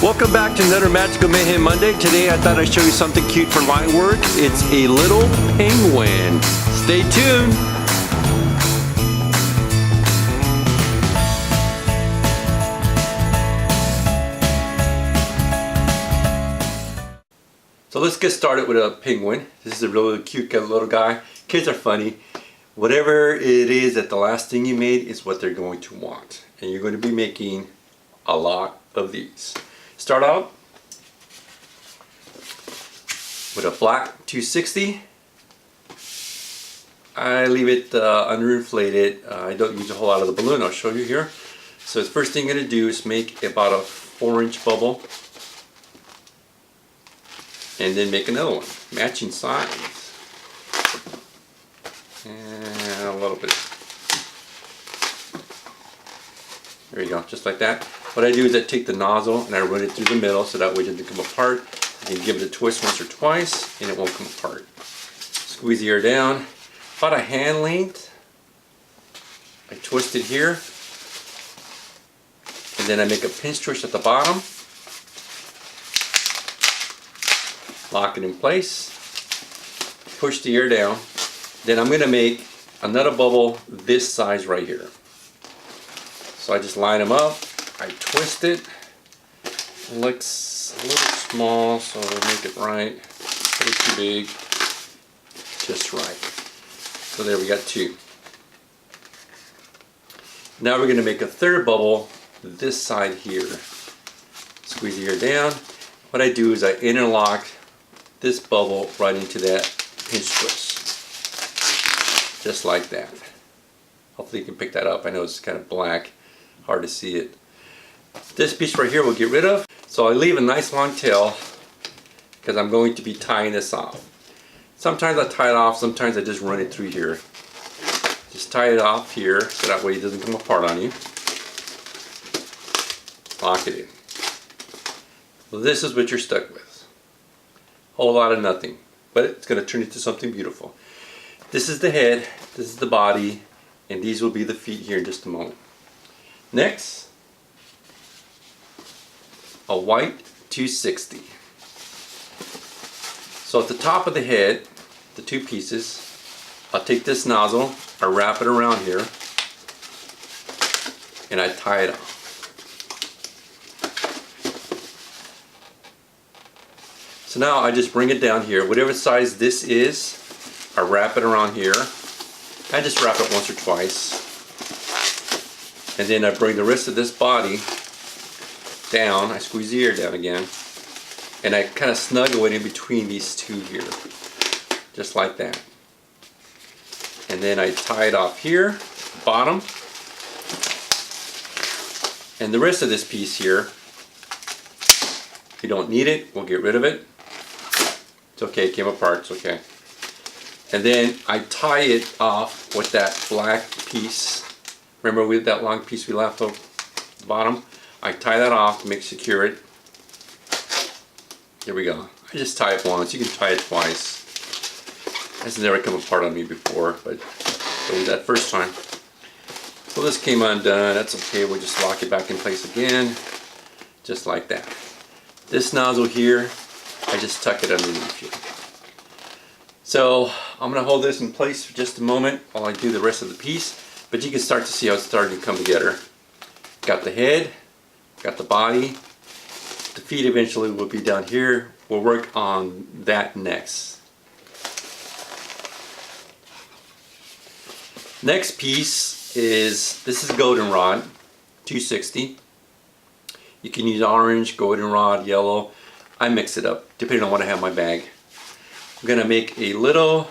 Welcome back to another Magical Mayhem Monday. Today I thought I'd show you something cute for line work. It's a little penguin. Stay tuned. So let's get started with a penguin. This is a really cute little guy. Kids are funny. Whatever it is that the last thing you made is what they're going to want. And you're going to be making a lot of these. Start out with a black 260. I leave it underinflated. I don't use a whole lot of the balloon. I'll show you here. So the first thing I'm going to do is make about a 4-inch bubble. And then make another one. Matching size. And a little bit. There you go, just like that. What I do is I take the nozzle and I run it through the middle so that way it doesn't come apart. You can give it a twist once or twice and it won't come apart. Squeeze the air down. About a hand length. I twist it here. And then I make a pinch twist at the bottom. Lock it in place. Push the air down. Then I'm going to make another bubble this size right here. So I just line them up. I twist it. It looks a little small, so I'll make it right. A little too big. Just right. So there we got two. Now we're going to make a third bubble this side here. Squeeze the air down. What I do is I interlock this bubble right into that pinch twist. Just like that. Hopefully you can pick that up. I know it's kind of black. Hard to see it. This piece right here we'll get rid of. So I leave a nice long tail because I'm going to be tying this off. Sometimes I tie it off, sometimes I just run it through here. Just tie it off here so that way it doesn't come apart on you. Lock it in. Well, this is what you're stuck with. Whole lot of nothing, but it's going to turn into something beautiful. This is the head, this is the body, and these will be the feet here in just a moment. Next, a white 260. So at the top of the head, the two pieces, I'll take this nozzle, I wrap it around here, and I tie it off. So now I just bring it down here, whatever size this is, I wrap it around here. I just wrap it once or twice. And then I bring the rest of this body down. I squeeze the air down again. And I kind of snuggle it in between these two here. Just like that. And then I tie it off here, bottom. And the rest of this piece here, if you don't need it, we'll get rid of it. It's okay, it came apart, it's okay. And then I tie it off with that black piece. Remember with that long piece we left on the bottom? I tie that off to make secure it. Here we go. I just tie it once. You can tie it twice. It's never come apart on me before, but it was that first time. So this came undone. That's okay. We'll just lock it back in place again. Just like that. This nozzle here, I just tuck it underneath here. So I'm going to hold this in place for just a moment while I do the rest of the piece. But you can start to see how it's starting to come together. Got the head, got the body. The feet eventually will be down here. We'll work on that next. Next piece is, this is goldenrod, 260. You can use orange, goldenrod, yellow. I mix it up depending on what I have in my bag. I'm going to make a little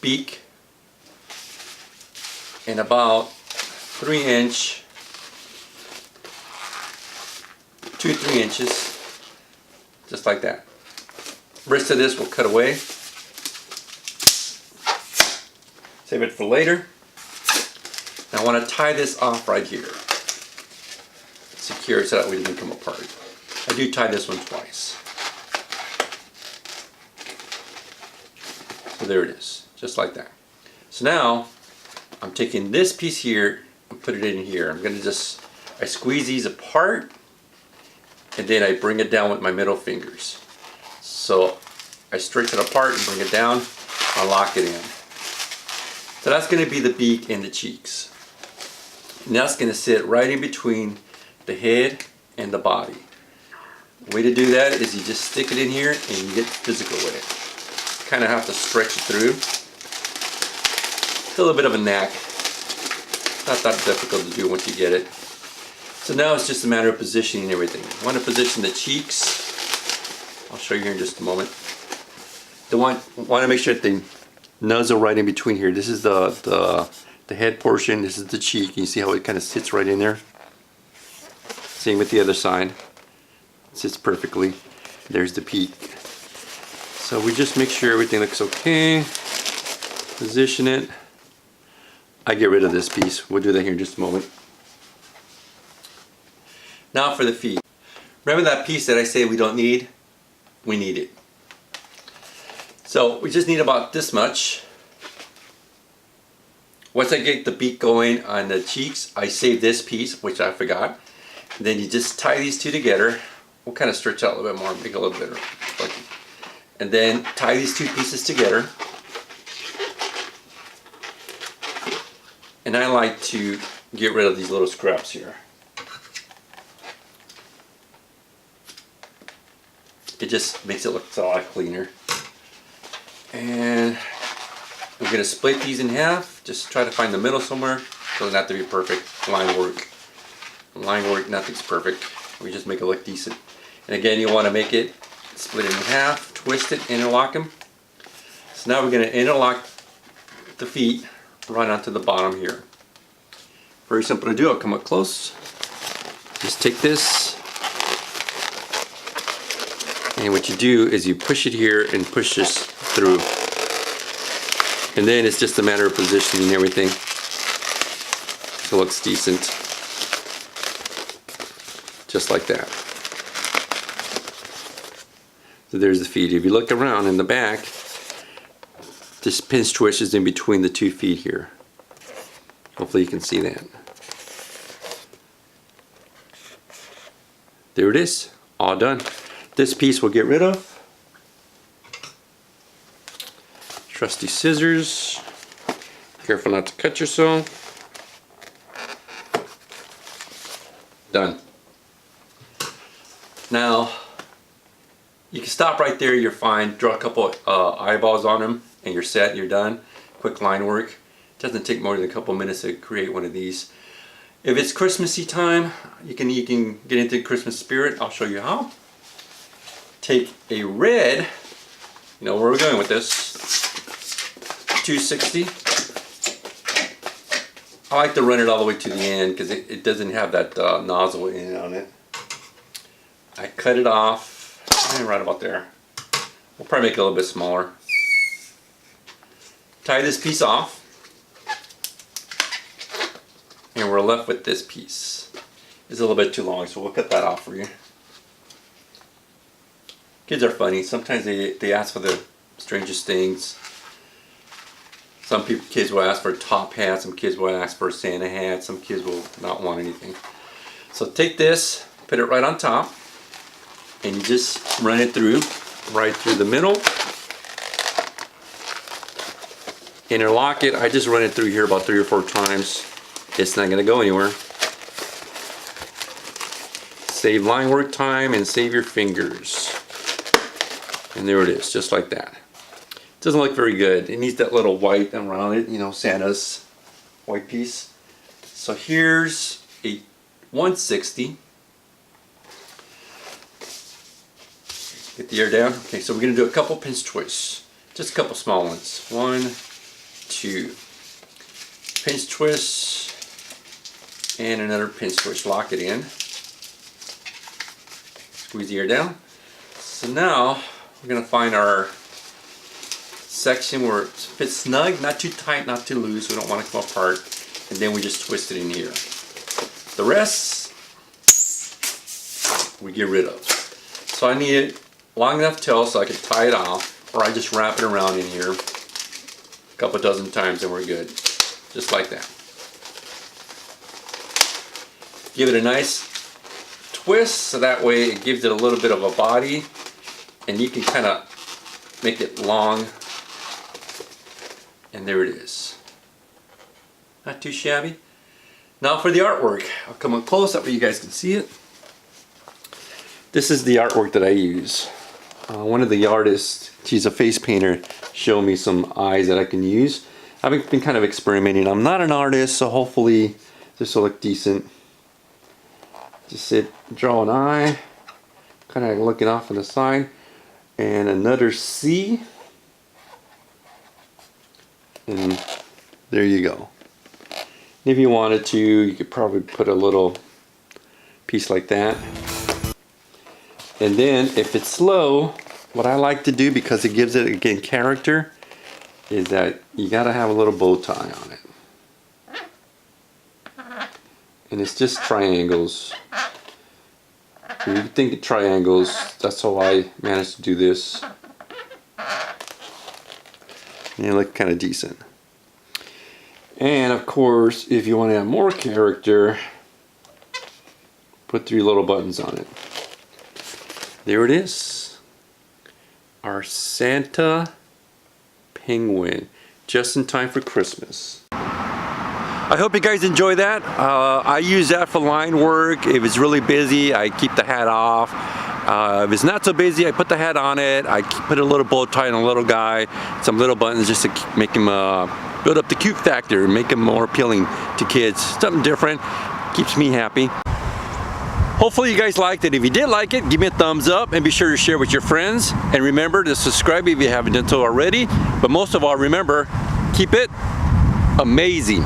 beak and about 3-inch, 2-3 inches, just like that. Rest of this we'll cut away. Save it for later. Now I want to tie this off right here. Secure it so that way it doesn't come apart. I do tie this one twice. So there it is, just like that. So now I'm taking this piece here and put it in here. I'm going to just I squeeze these apart and then I bring it down with my middle fingers. So I stretch it apart and bring it down, I lock it in. So that's going to be the beak and the cheeks. And that's going to sit right in between the head and the body. The way to do that is you just stick it in here and you get physical with it. Kind of have to stretch it through. It's a little bit of a knack. Not that difficult to do once you get it. So now it's just a matter of positioning everything. I want to position the cheeks. I'll show you here in just a moment. Want to make sure that they nuzzle right in between here. This is the head portion. This is the cheek. You see how it kind of sits right in there? Same with the other side. It sits perfectly. There's the peak. So we just make sure everything looks okay. Position it. I get rid of this piece. We'll do that here in just a moment. Now for the feet. Remember that piece that I say we don't need? We need it. So we just need about this much. Once I get the beak going on the cheeks, I save this piece, which I forgot. And then you just tie these two together. We'll kind of stretch out a little bit more, make it a little bit funky. And then tie these two pieces together. And I like to get rid of these little scraps here. It just makes it look a lot cleaner. And we're going to split these in half. Just try to find the middle somewhere. Doesn't have to be perfect. Line work. Line work, nothing's perfect. We just make it look decent. And again, you want to make it, split it in half, twist it, interlock them. So now we're going to interlock the feet right onto the bottom here. Very simple to do. I'll come up close. Just take this. And what you do is you push it here and push this through. And then it's just a matter of positioning everything so it looks decent. Just like that. So there's the feet. If you look around in the back, this pinch twist is in between the 2 feet here. Hopefully you can see that. There it is. All done. This piece we'll get rid of. Trusty scissors. Careful not to cut yourself. Done. Now, you can stop right there, you're fine. Draw a couple eyeballs on them and you're set, you're done. Quick line work. It doesn't take more than a couple minutes to create one of these. If it's Christmassy time, you can get into the Christmas spirit. I'll show you how. Take a red, you know where we're going with this, 260. I like to run it all the way to the end because it doesn't have that nozzle in on it. I cut it off, right about there. We'll probably make it a little bit smaller. Tie this piece off. And we're left with this piece. It's a little bit too long, so we'll cut that off for you. Kids are funny. Sometimes they ask for the strangest things. Some kids will ask for a top hat. Some kids will ask for a Santa hat. Some kids will not want anything. So take this, put it right on top, and you just run it through, right through the middle. Interlock it. I just run it through here about 3 or 4 times. It's not going to go anywhere. Save line work time and save your fingers. And there it is, just like that. It doesn't look very good. It needs that little white around it, you know, Santa's white piece. So here's a 160. Get the air down. Okay, so we're going to do a couple pinch twists. Just a couple small ones. 1, 2. Pinch twist. And another pinch twist. Lock it in. Squeeze the air down. So now we're going to find our section where it fits snug, not too tight, not too loose. We don't want it to come apart. And then we just twist it in here. The rest we get rid of. So I need it long enough tail so I can tie it off, or I just wrap it around in here a couple dozen times and we're good. Just like that. Give it a nice twist so that way it gives it a little bit of a body, and you can kind of make it long. And there it is. Not too shabby. Now for the artwork. I'll come up close up where you guys can see it. This is the artwork that I use. One of the artists, she's a face painter, showed me some eyes that I can use. I've been kind of experimenting. I'm not an artist, so hopefully this will look decent. Just draw an eye, kind of looking off on the side, and another C. And there you go. If you wanted to, you could probably put a little piece like that. And then if it's slow, what I like to do, because it gives it again character, is that you gotta have a little bow tie on it. And it's just triangles. If you think of triangles, that's how I managed to do this. And it look kind of decent. And of course, if you want to have more character, put 3 little buttons on it. There it is. Our Santa penguin. Just in time for Christmas. I hope you guys enjoy that. I use that for line work. If it's really busy, I keep the hat off. If it's not so busy, I put the hat on it. I put a little bow tie on a little guy, some little buttons just to make him build up the cute factor and make him more appealing to kids. Something different, keeps me happy. Hopefully you guys liked it. If you did like it, give me a thumbs up and be sure to share with your friends. And remember to subscribe if you haven't done so already. But most of all, remember, keep it amazing.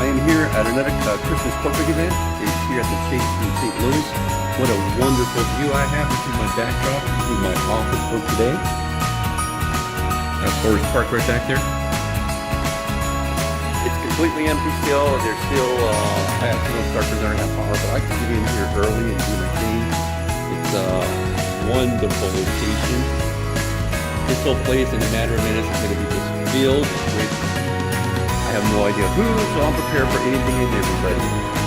I am here at another Christmas portrait event. It's here at the Chase in St. Louis. What a wonderful view I have. This is my backdrop. This is my office for today. That's Forest Park right back there. It's completely empty still. There's still, I have to start to learn how power, but I can get in here early and do my thing. It's a wonderful location. This whole place in a matter of minutes is going to be just filled with I have no idea who, so I'm prepared for anything and everybody.